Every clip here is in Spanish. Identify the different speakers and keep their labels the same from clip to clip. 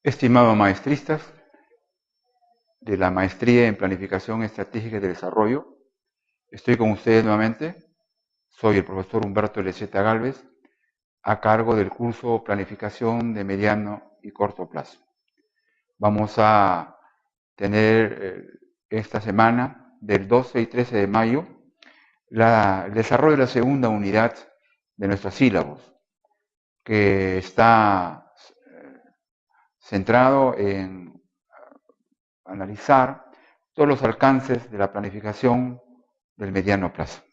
Speaker 1: Estimados maestristas de la Maestría en Planificación Estratégica y de Desarrollo, estoy con ustedes nuevamente. Soy el profesor Humberto Leceta Gálvez, a cargo del curso Planificación de Mediano y Corto Plazo. Vamos a tener esta semana, del 12 y 13 de mayo, el desarrollo de la segunda unidad de nuestros sílabos, que está centrado en analizar todos los alcances de la planificación del mediano plazo.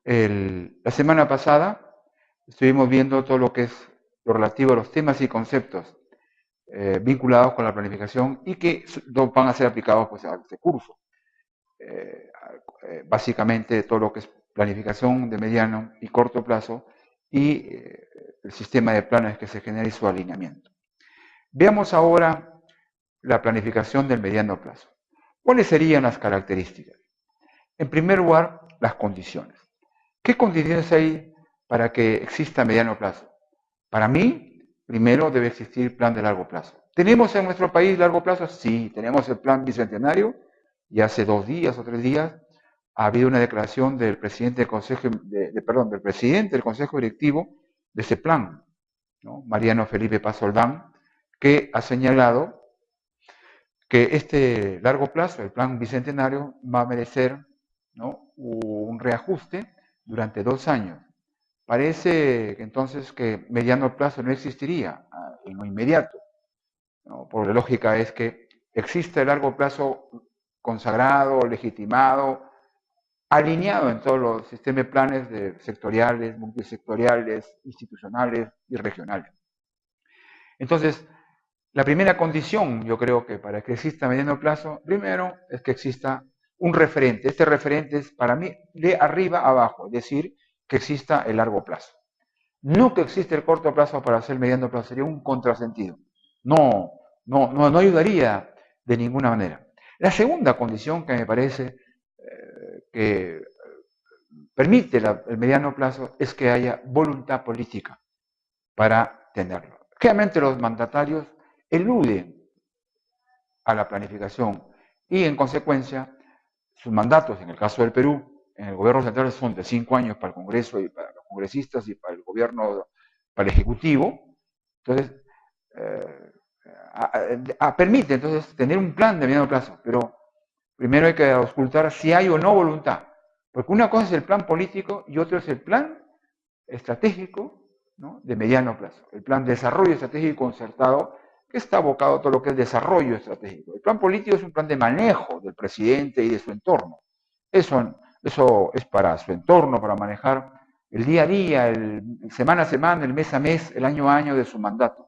Speaker 1: La semana pasada estuvimos viendo todo lo que es lo relativo a los temas y conceptos vinculados con la planificación y que van a ser aplicados pues, a este curso. Básicamente todo lo que es planificación de mediano y corto plazo y el sistema de planes que se genera y su alineamiento. Veamos ahora la planificación del mediano plazo. ¿Cuáles serían las características? En primer lugar, las condiciones. ¿Qué condiciones hay para que exista a mediano plazo? Para mí, primero debe existir plan de largo plazo. ¿Tenemos en nuestro país largo plazo? Sí, tenemos el plan bicentenario y hace 2 días o 3 días ha habido una declaración del presidente del Consejo, del presidente del Consejo Directivo de ese plan, ¿no? Mariano Felipe Paz Oldán, que ha señalado que este largo plazo, el plan bicentenario, va a merecer, ¿no?, un reajuste durante 2 años. Parece que entonces que mediano plazo no existiría en lo inmediato, ¿no? Por la lógica es que existe el largo plazo consagrado, legitimado, alineado en todos los sistemas de planes sectoriales, multisectoriales, institucionales y regionales. Entonces, la primera condición, yo creo que para que exista a mediano plazo, primero es que exista un referente. Este referente es para mí de arriba a abajo, es decir, que exista el largo plazo. No que exista el corto plazo para hacer el mediano plazo, sería un contrasentido. No ayudaría de ninguna manera. La segunda condición que me parece que permite el mediano plazo es que haya voluntad política para tenerlo. Generalmente los mandatarios eluden a la planificación y en consecuencia sus mandatos, en el caso del Perú, en el gobierno central son de 5 años para el Congreso y para los congresistas y para el gobierno, para el Ejecutivo. Entonces, permite entonces tener un plan de mediano plazo, pero primero hay que auscultar si hay o no voluntad, porque una cosa es el plan político y otra es el plan estratégico, ¿no?, de mediano plazo, el plan de desarrollo estratégico concertado, que está abocado a todo lo que es desarrollo estratégico. El plan político es un plan de manejo del presidente y de su entorno. Eso es para su entorno, para manejar el día a día, el semana a semana, el mes a mes, el año a año de su mandato.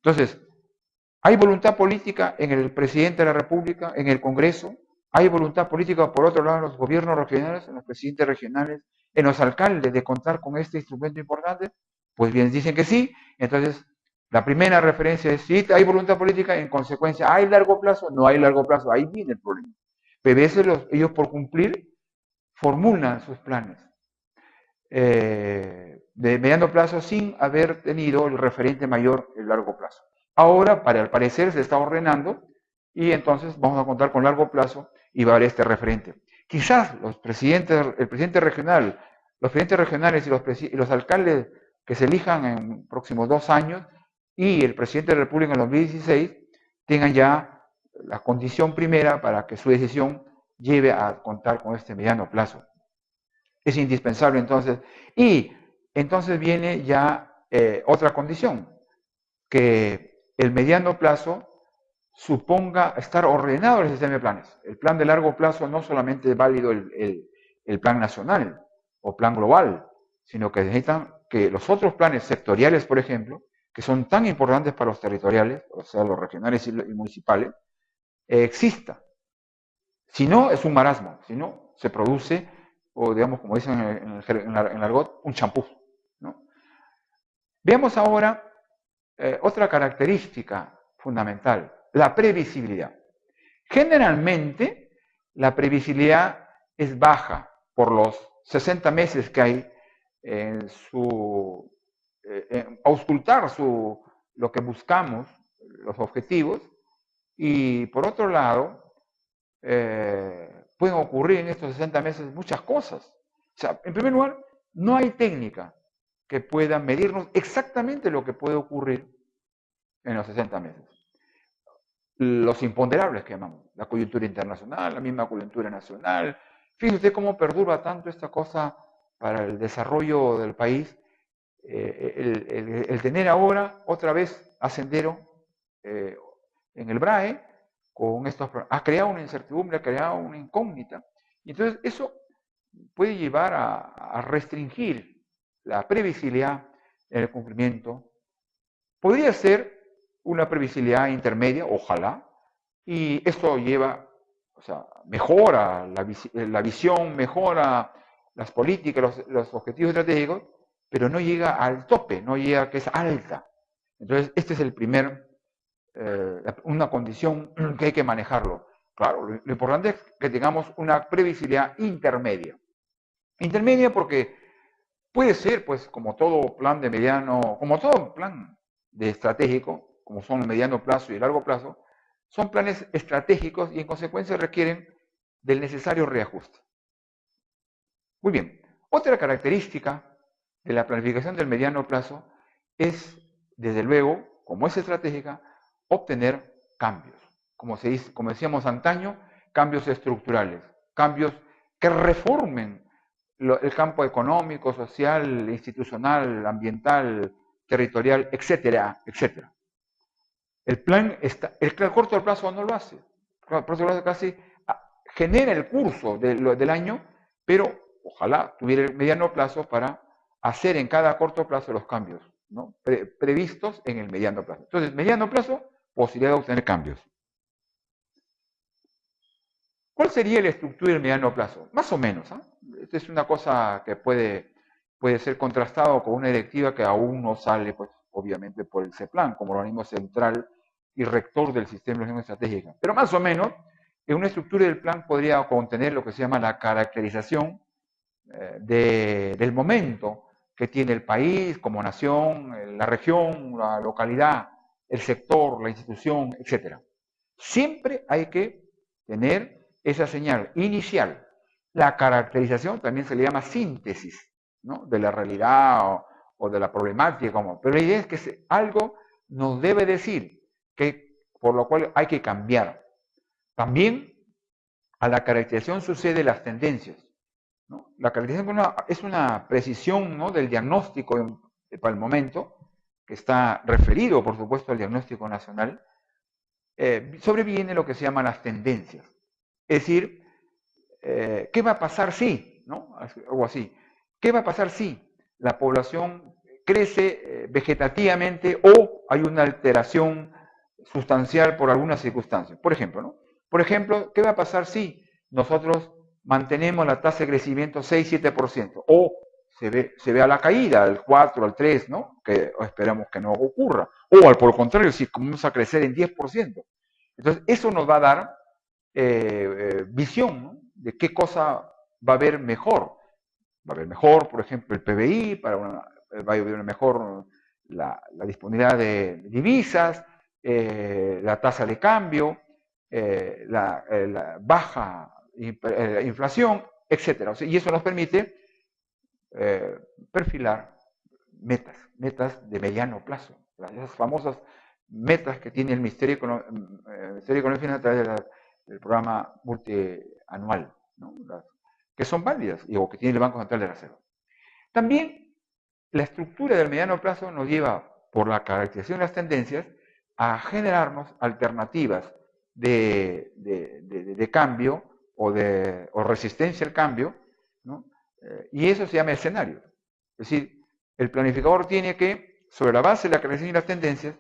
Speaker 1: Entonces, hay voluntad política en el presidente de la República, en el Congreso, hay voluntad política por otro lado en los gobiernos regionales, en los presidentes regionales, en los alcaldes de contar con este instrumento importante. Pues bien, dicen que sí. Entonces, la primera referencia es sí, hay voluntad política, en consecuencia, ¿hay largo plazo? No hay largo plazo, ahí viene el problema. Pero ellos por cumplir formulan sus planes de mediano plazo sin haber tenido el referente mayor, el largo plazo. Ahora, para el parecer, se está ordenando y entonces vamos a contar con largo plazo y va a haber este referente. Quizás el presidente regional, los presidentes regionales y los alcaldes que se elijan en próximos 2 años y el presidente de la República en 2016 tengan ya la condición primera para que su decisión lleve a contar con este mediano plazo. Es indispensable entonces. Y entonces viene ya otra condición, que el mediano plazo suponga estar ordenado el sistema de planes. El plan de largo plazo no solamente es válido el plan nacional o plan global, sino que necesitan que los otros planes sectoriales, por ejemplo, que son tan importantes para los territoriales, o sea, los regionales y municipales, exista. Si no, es un marasmo, si no, se produce, o digamos, como dicen en el argot, un champú, ¿no? Veamos ahora otra característica fundamental, la previsibilidad. Generalmente, la previsibilidad es baja por los 60 meses que hay en auscultar lo que buscamos, los objetivos, y por otro lado, pueden ocurrir en estos 60 meses muchas cosas. O sea, en primer lugar, no hay técnica que pueda medirnos exactamente lo que puede ocurrir en los 60 meses. Los imponderables que llamamos, la coyuntura internacional, la misma coyuntura nacional. Fíjese usted cómo perdura tanto esta cosa para el desarrollo del país, el tener ahora otra vez a Sendero en el BRAE, con estos, ha creado una incertidumbre, ha creado una incógnita. Y entonces eso puede llevar a restringir la previsibilidad en el cumplimiento. Podría ser una previsibilidad intermedia, ojalá, y esto lleva, o sea, mejora la visión, mejora las políticas, los objetivos estratégicos, pero no llega al tope, no llega a que es alta. Entonces, este es el primer, una condición que hay que manejarlo. Claro, lo importante es que tengamos una previsibilidad intermedia. Intermedia porque puede ser, pues, como todo plan de mediano, como todo plan de estratégico, como son el mediano plazo y el largo plazo, son planes estratégicos y en consecuencia requieren del necesario reajuste. Muy bien, otra característica de la planificación del mediano plazo es, desde luego, como es estratégica, obtener cambios. Como decíamos antaño, cambios estructurales, cambios que reformen el campo económico, social, institucional, ambiental, territorial, etcétera, etcétera. El plan, el corto plazo no lo hace. El corto plazo casi genera el curso del año, pero ojalá tuviera el mediano plazo para hacer en cada corto plazo los cambios, ¿no? Previstos en el mediano plazo. Entonces, mediano plazo, posibilidad de obtener cambios. ¿Cuál sería la estructura del mediano plazo? Más o menos. Esta es una cosa que puede ser contrastado con una directiva que aún no sale, pues, obviamente, por el CEPLAN, como organismo central y rector del sistema de organización estratégica. Pero más o menos, en una estructura del plan podría contener lo que se llama la caracterización del momento que tiene el país como nación, la región, la localidad, el sector, la institución, etc. Siempre hay que tener esa señal inicial. La caracterización también se le llama síntesis, ¿no? De la realidad o de la problemática, pero la idea es que algo nos debe decir que por lo cual hay que cambiar. También a la caracterización sucede las tendencias, ¿no? La caracterización es una precisión, ¿no? Del diagnóstico para el momento, que está referido, por supuesto, al diagnóstico nacional. Sobreviene lo que se llaman las tendencias. Es decir, ¿qué va a pasar si? ¿No? Algo así. ¿Qué va a pasar si la población crece vegetativamente o hay una alteración sustancial por alguna circunstancia? Por ejemplo, ¿no? Por ejemplo, ¿qué va a pasar si nosotros mantenemos la tasa de crecimiento 6-7%? O se ve a la caída, al 4, al 3, ¿no? Que esperamos que no ocurra. O por el contrario, si comenzamos a crecer en 10%. Entonces, eso nos va a dar visión, ¿no? De qué cosa va a haber mejor. Va a haber mejor, por ejemplo, el PBI, va a haber mejor la disponibilidad de divisas, la tasa de cambio, la baja inflación, etc. O sea, y eso nos permite perfilar metas de mediano plazo, esas famosas metas que tiene el Ministerio de Economía a través del programa multianual, ¿no? Que son válidas o que tiene el Banco Central de Reserva. También la estructura del mediano plazo nos lleva, por la caracterización de las tendencias, a generarnos alternativas de cambio o resistencia al cambio, ¿no? Y eso se llama escenario. Es decir, el planificador tiene que, sobre la base de la caracterización y las tendencias,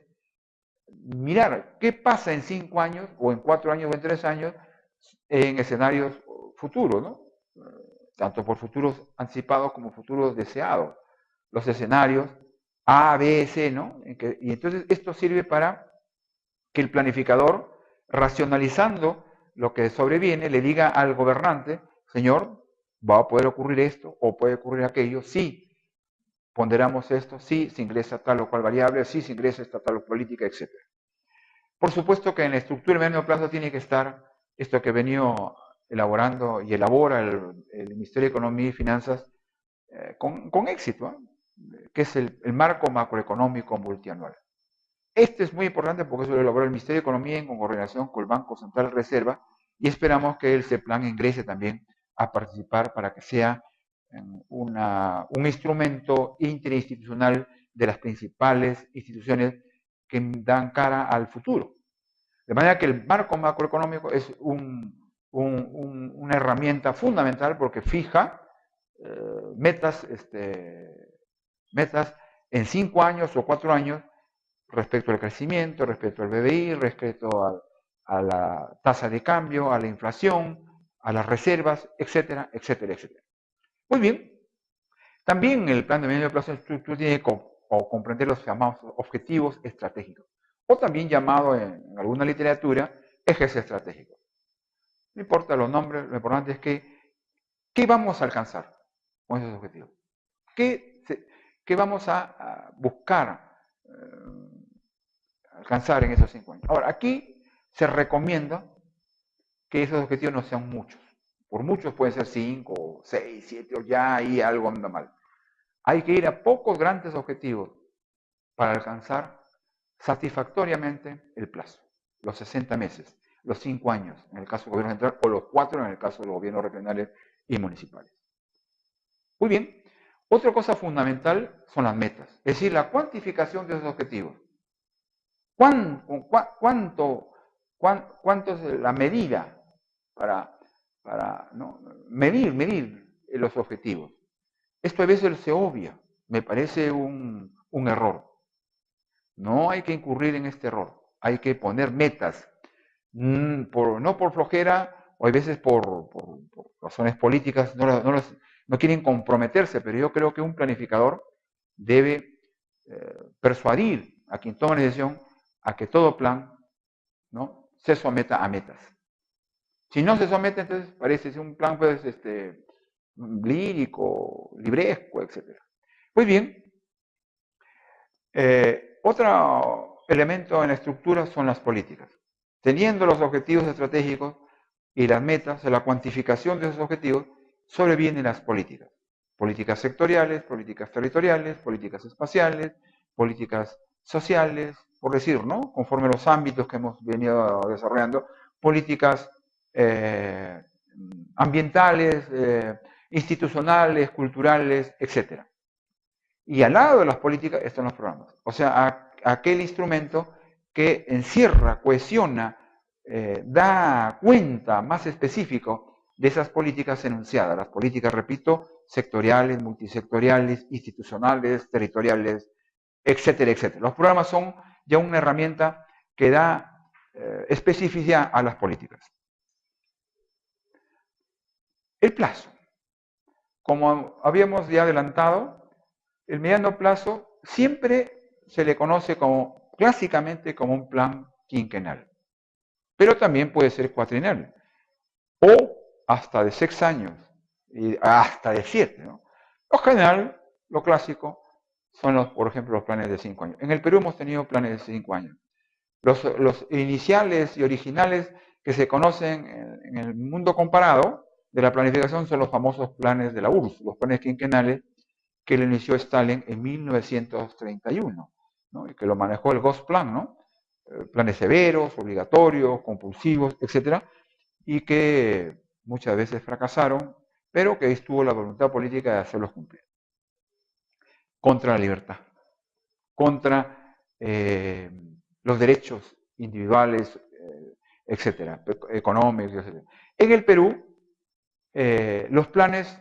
Speaker 1: mirar qué pasa en 5 años, o en 4 años, o en 3 años, en escenarios futuros, ¿no? Tanto por futuros anticipados como futuros deseados. Los escenarios A, B, C, ¿no? Y entonces esto sirve para que el planificador, racionalizando lo que sobreviene, le diga al gobernante: señor, va a poder ocurrir esto o puede ocurrir aquello, sí, ponderamos esto, sí se ingresa tal o cual variable, sí se ingresa esta tal o política, etc. Por supuesto que en la estructura de medio plazo tiene que estar esto que he venido elaborando y elabora el Ministerio de Economía y Finanzas con éxito, que es el marco macroeconómico multianual. Este es muy importante porque eso lo elaboró el Ministerio de Economía en coordinación con el Banco Central de Reserva y esperamos que el CEPLAN ingrese también a participar para que sea un instrumento interinstitucional de las principales instituciones que dan cara al futuro. De manera que el marco macroeconómico es una herramienta fundamental porque fija metas en 5 años o 4 años respecto al crecimiento, respecto al BBI, respecto a la tasa de cambio, a la inflación, a las reservas, etcétera, etcétera, etcétera. Muy bien. También el plan de medio plazo de estructura tiene que comprender los llamados objetivos estratégicos, o también llamado en alguna literatura ejes estratégicos. No importa los nombres, lo importante es que ¿qué vamos a alcanzar con esos objetivos? ¿Qué vamos a buscar alcanzar en esos 5 años? Ahora, aquí se recomienda que esos objetivos no sean muchos. Por muchos pueden ser 5, 6, 7, o ya ahí algo anda mal. Hay que ir a pocos grandes objetivos para alcanzar satisfactoriamente el plazo, los 60 meses, los 5 años en el caso del gobierno central o los 4 en el caso de los gobiernos regionales y municipales. Muy bien. Otra cosa fundamental son las metas, es decir, la cuantificación de esos objetivos. ¿Cuánto es la medida para ¿no? medir los objetivos? Esto a veces se obvia, me parece un error. No hay que incurrir en este error, hay que poner metas, no por flojera, o a veces por razones políticas, no quieren comprometerse, pero yo creo que un planificador debe persuadir a quien toma la decisión a que todo plan, ¿no?, se someta a metas. Si no se somete, entonces parece un plan pues, lírico, libresco, etc. Muy bien. Otro elemento en la estructura son las políticas. Teniendo los objetivos estratégicos y las metas, la cuantificación de esos objetivos, sobrevienen las políticas. Políticas sectoriales, políticas territoriales, políticas espaciales, políticas sociales, por decir, ¿no?, conforme a los ámbitos que hemos venido desarrollando, políticas ambientales, institucionales, culturales, etc. Y al lado de las políticas están los programas. O sea, aquel instrumento que encierra, cohesiona, da cuenta más específico de esas políticas enunciadas. Las políticas, repito, sectoriales, multisectoriales, institucionales, territoriales, etcétera, etcétera. Los programas son ya una herramienta que da especificidad a las políticas. El plazo. Como habíamos ya adelantado, el mediano plazo siempre se le conoce clásicamente como un plan quinquenal, pero también puede ser cuatrienal, o hasta de 6 años, y hasta de 7, ¿no? Lo general, lo clásico, son por ejemplo, los planes de 5 años. En el Perú hemos tenido planes de 5 años. Los iniciales y originales que se conocen en el mundo comparado de la planificación son los famosos planes de la URSS, los planes quinquenales, que lo inició Stalin en 1931, ¿no?, y que lo manejó el Gosplan, ¿no? Planes severos, obligatorios, compulsivos, etc., y que muchas veces fracasaron, pero que estuvo la voluntad política de hacerlos cumplir. Contra la libertad, contra los derechos individuales, etcétera, económicos, etcétera. En el Perú, los planes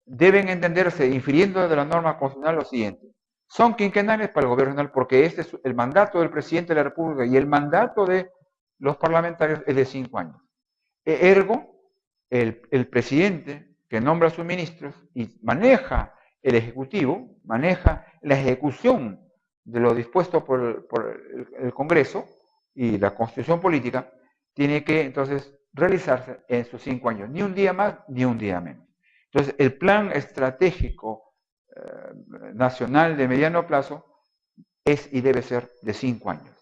Speaker 1: deben entenderse, infiriendo de la norma constitucional, lo siguiente: son quinquenales para el gobierno regional porque este es el mandato del presidente de la República y el mandato de los parlamentarios es de 5 años. Ergo, el presidente que nombra a sus ministros y maneja el Ejecutivo, maneja la ejecución de lo dispuesto por el Congreso y la Constitución política, tiene que entonces realizarse en sus 5 años, ni un día más ni un día menos. Entonces, el plan estratégico nacional de mediano plazo es y debe ser de 5 años.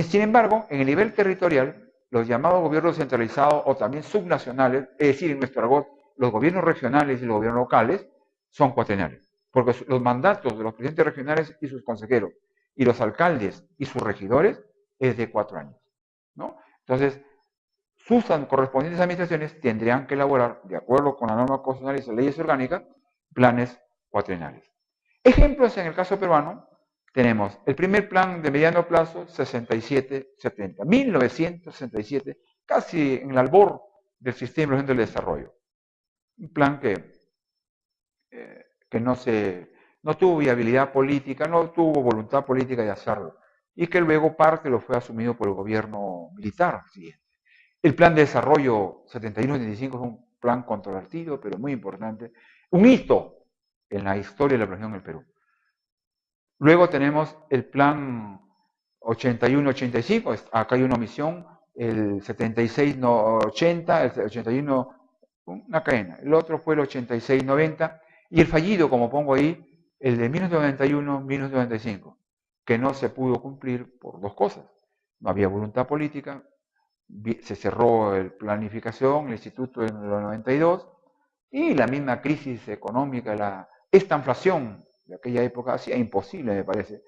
Speaker 1: Sin embargo, en el nivel territorial, los llamados gobiernos centralizados o también subnacionales, es decir, en nuestro argot, los gobiernos regionales y los gobiernos locales, son cuatrienales. Porque los mandatos de los presidentes regionales y sus consejeros, y los alcaldes y sus regidores, es de 4 años, ¿no? Entonces, sus correspondientes administraciones tendrían que elaborar, de acuerdo con la norma constitucional y las leyes orgánicas, planes cuatrienales. Ejemplos en el caso peruano, tenemos el primer plan de mediano plazo, 67-70, 1967, casi en el albor del sistema del desarrollo. Un plan que no tuvo viabilidad política, no tuvo voluntad política de hacerlo, y que luego parte lo fue asumido por el gobierno militar siguiente. El plan de desarrollo 71-75 es un plan controvertido, pero muy importante, un hito en la historia de la planeación del Perú. Luego tenemos el plan 81-85, acá hay una omisión, el 76-80, el 81, una cadena. El otro fue el 86-90 y el fallido, como pongo ahí, el de 1991-1995, que no se pudo cumplir por dos cosas. No había voluntad política, se cerró la planificación, el instituto en el 92, y la misma crisis económica, esta inflación de aquella época hacía imposible, me parece,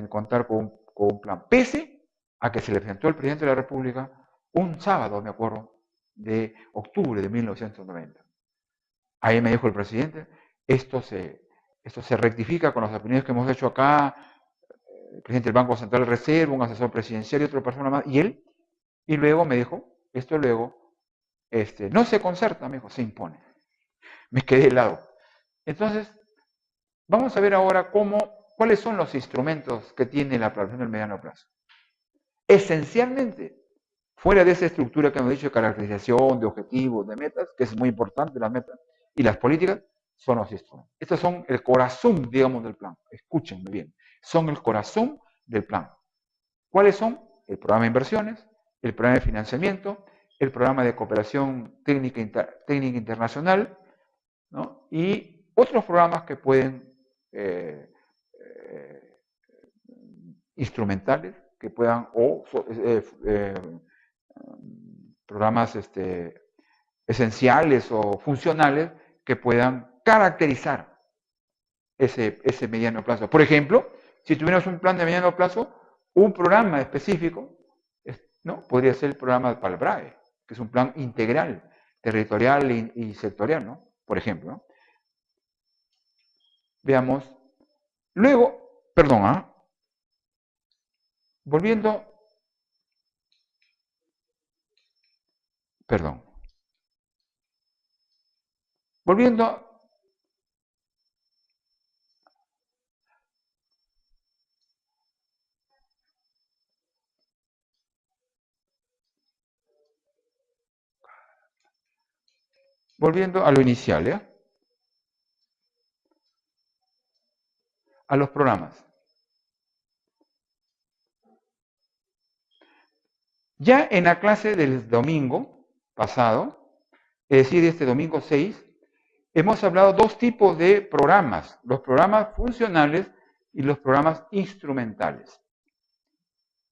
Speaker 1: contar con un plan. Pese a que se le presentó al presidente de la República un sábado, me acuerdo, de octubre de 1990. Ahí me dijo el presidente, esto se rectifica con las opiniones que hemos hecho acá, el presidente del Banco Central de Reserva, un asesor presidencial y otra persona más, y él, y luego me dijo, esto luego, no se concerta, me dijo, se impone. Me quedé helado. Entonces, vamos a ver ahora cuáles son los instrumentos que tiene la planificación del mediano plazo. Esencialmente, fuera de esa estructura que hemos dicho de caracterización, de objetivos, de metas, que es muy importante las metas, y las políticas, son los instrumentos. Estos son el corazón, digamos, del plan. Escúchenme bien. Son el corazón del plan. ¿Cuáles son? El programa de inversiones, el programa de financiamiento, el programa de cooperación técnica internacional, ¿no? Y otros programas que pueden, instrumentales, que puedan, o programas esenciales o funcionales que puedan caracterizar ese mediano plazo. Por ejemplo, si tuviéramos un plan de mediano plazo, un programa específico, ¿no? Podría ser el programa PALBRAE, que es un plan integral, territorial y sectorial, ¿no? Por ejemplo, ¿no? Veamos. Luego, perdón, volviendo, perdón. Volviendo a lo inicial, a los programas. Ya en la clase del domingo pasado, es decir, este domingo 6, hemos hablado dos tipos de programas, los programas funcionales y los programas instrumentales.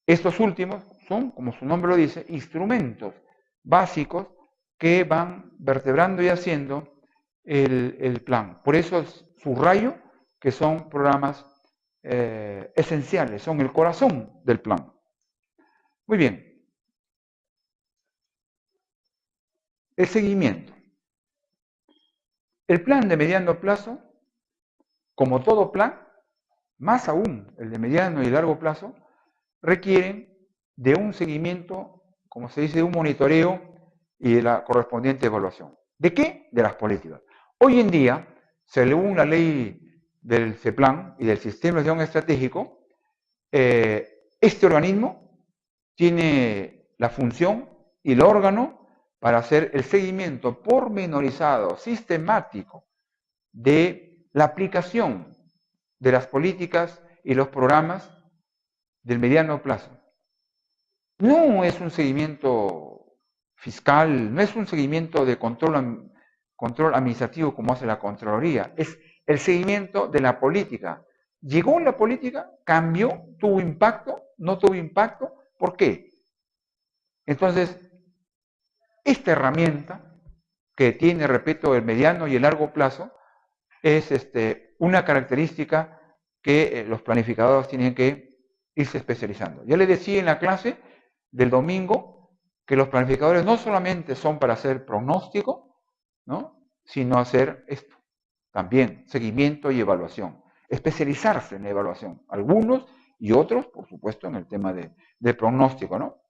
Speaker 1: Estos últimos son, como su nombre lo dice, instrumentos básicos que van vertebrando y haciendo el plan. Por eso subrayo que son programas esenciales, son el corazón del plan. Muy bien. El seguimiento. El plan de mediano plazo, como todo plan, más aún el de mediano y largo plazo, requieren de un seguimiento, como se dice, de un monitoreo y de la correspondiente evaluación. ¿De qué? De las políticas. Hoy en día, según la ley del CEPLAN y del Sistema de Gestión Estratégico, este organismo tiene la función y el órgano para hacer el seguimiento pormenorizado, sistemático, de la aplicación de las políticas y los programas del mediano plazo. No es un seguimiento fiscal, no es un seguimiento de control administrativo como hace la Contraloría, es el seguimiento de la política. Llegó la política, cambió, tuvo impacto, no tuvo impacto. ¿Por qué? Entonces, esta herramienta que tiene, repito, el mediano y el largo plazo, es una característica que los planificadores tienen que irse especializando. Ya les decía en la clase del domingo que los planificadores no solamente son para hacer pronóstico, ¿no?, sino hacer esto, también seguimiento y evaluación, especializarse en la evaluación, algunos y otros, por supuesto, en el tema de pronóstico, ¿no?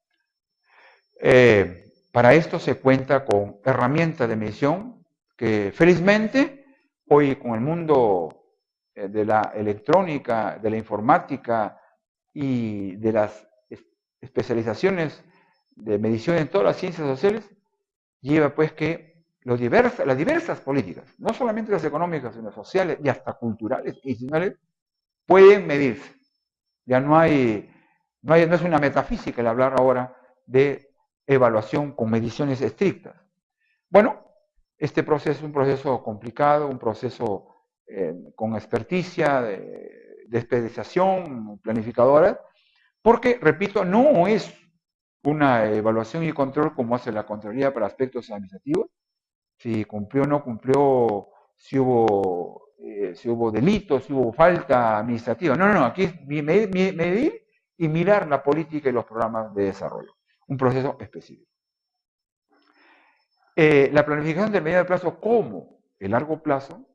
Speaker 1: Para esto se cuenta con herramientas de medición que felizmente hoy con el mundo de la electrónica, de la informática y de las especializaciones de medición en todas las ciencias sociales, lleva pues que las diversas políticas, no solamente las económicas, sino sociales y hasta culturales e institucionales, pueden medirse. Ya no es una metafísica el hablar ahora de evaluación con mediciones estrictas. Bueno, este proceso es un proceso complicado, un proceso con experticia, de especialización planificadora, porque, repito, no es una evaluación y control como hace la Contraloría para aspectos administrativos, si cumplió o no cumplió, si hubo delitos, si hubo falta administrativa. No, aquí es medir y mirar la política y los programas de desarrollo. Un proceso específico. La planificación del mediano plazo como el largo plazo,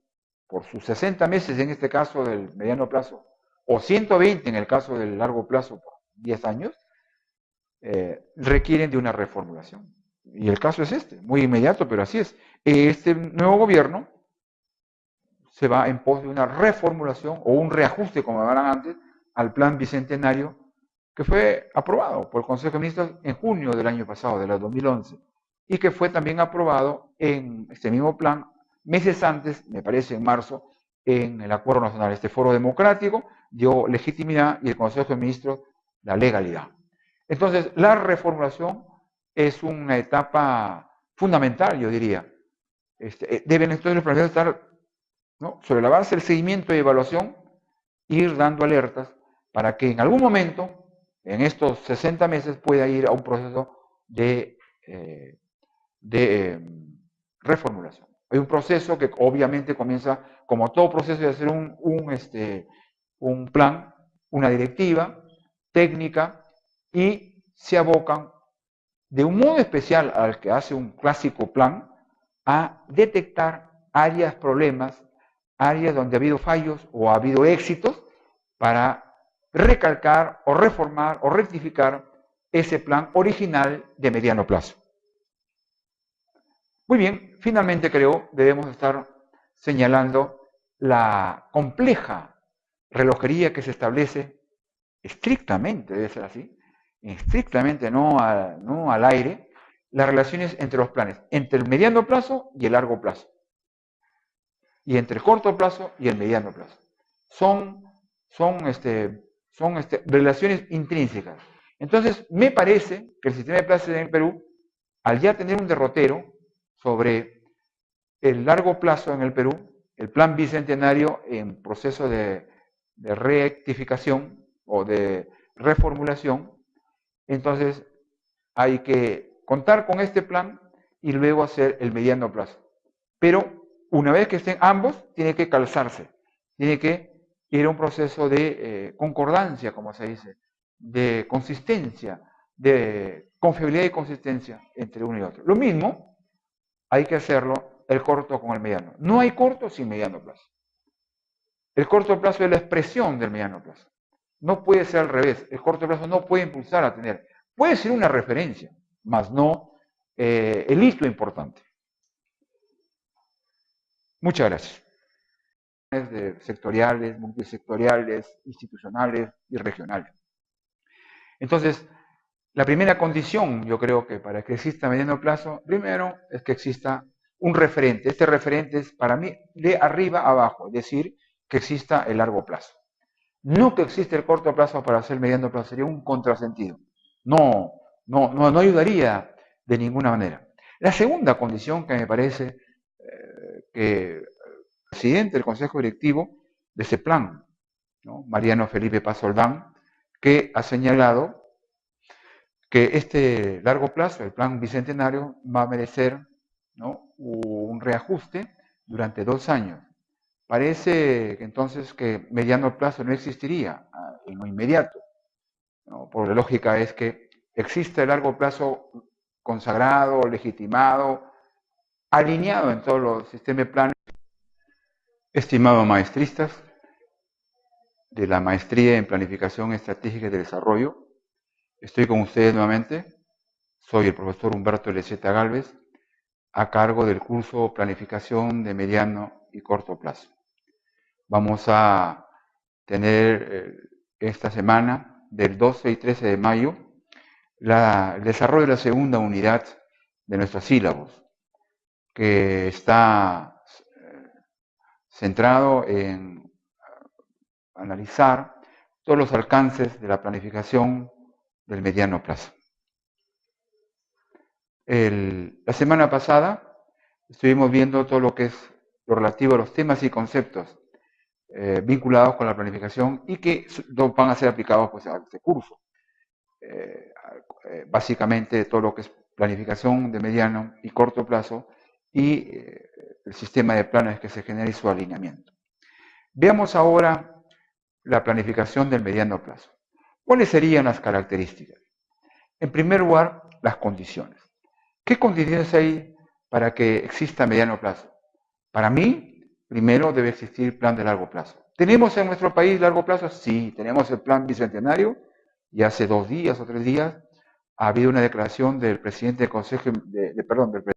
Speaker 1: por sus 60 meses en este caso del mediano plazo, o 120 en el caso del largo plazo por 10 años, requieren de una reformulación. Y el caso es muy inmediato, pero así es. Este nuevo gobierno se va en pos de una reformulación o un reajuste, como hablaban antes, al plan bicentenario que fue aprobado por el Consejo de Ministros en junio del año pasado, del 2011, y que fue también aprobado en este mismo plan meses antes, me parece en marzo, en el Acuerdo Nacional. Este foro democrático dio legitimidad y el Consejo de Ministros la legalidad. Entonces, la reformulación es una etapa fundamental, yo diría. Deben entonces los planeadores estar, ¿no?, sobre la base del seguimiento y evaluación, ir dando alertas para que en algún momento, en estos 60 meses, pueda ir a un proceso de reformulación. Hay un proceso que obviamente comienza, como todo proceso, de hacer un plan, una directiva técnica, y se abocan de un modo especial al que hace un clásico plan a detectar áreas, problemas, áreas donde ha habido fallos o ha habido éxitos, para recalcar o reformar o rectificar ese plan original de mediano plazo. Muy bien, finalmente creo debemos estar señalando la compleja relojería que se establece estrictamente, debe ser así, estrictamente, no al aire, las relaciones entre los planes, entre el mediano plazo y el largo plazo, y entre el corto plazo y el mediano plazo. Son relaciones intrínsecas. Entonces, me parece que el sistema de plazos en el Perú, al ya tener un derrotero sobre el largo plazo en el Perú, el plan bicentenario en proceso de rectificación o de reformulación, entonces hay que contar con este plan y luego hacer el mediano plazo. Pero una vez que estén ambos, tiene que calzarse, tiene que ir a un proceso de concordancia, como se dice, de consistencia, de confiabilidad y consistencia entre uno y otro. Lo mismo hay que hacerlo el corto con el mediano. No hay corto sin mediano plazo. El corto plazo es la expresión del mediano plazo. No puede ser al revés. El corto plazo no puede impulsar a tener. Puede ser una referencia, mas no el hito importante. Muchas gracias. Sectoriales, multisectoriales, institucionales y regionales. Entonces, la primera condición, yo creo que para que exista mediano plazo, primero es que exista un referente. Este referente es para mí de arriba a abajo, es decir, que exista el largo plazo. No que exista el corto plazo para hacer el mediano plazo, sería un contrasentido. No ayudaría de ninguna manera. La segunda condición que me parece que presidente del Consejo Directivo de ese plan, ¿no? Mariano Felipe Paz Oldán, que ha señalado que este largo plazo, el plan bicentenario, va a merecer, ¿no?, un reajuste durante 2 años. Parece que entonces que mediano plazo no existiría en lo inmediato, ¿no? Por la lógica es que existe el largo plazo consagrado, legitimado, alineado en todos los sistemas de planes. Estimados maestristas de la Maestría en Planificación Estratégica y de Desarrollo, estoy con ustedes nuevamente. Soy el profesor Humberto Leceta Gálvez, a cargo del curso Planificación de Mediano y Corto Plazo. Vamos a tener esta semana, del 12 y 13 de mayo, el desarrollo de la segunda unidad de nuestros sílabos, que está centrado en analizar todos los alcances de la planificación del mediano plazo. La semana pasada estuvimos viendo todo lo que es lo relativo a los temas y conceptos vinculados con la planificación y que van a ser aplicados pues, a este curso. Básicamente todo lo que es planificación de mediano y corto plazo y el sistema de planes que se genera y su alineamiento. Veamos ahora la planificación del mediano plazo. ¿Cuáles serían las características? En primer lugar, las condiciones. ¿Qué condiciones hay para que exista mediano plazo? Para mí, primero debe existir plan de largo plazo. ¿Tenemos en nuestro país largo plazo? Sí, tenemos el plan bicentenario y hace 2 días o 3 días ha habido una declaración del presidente del Consejo, del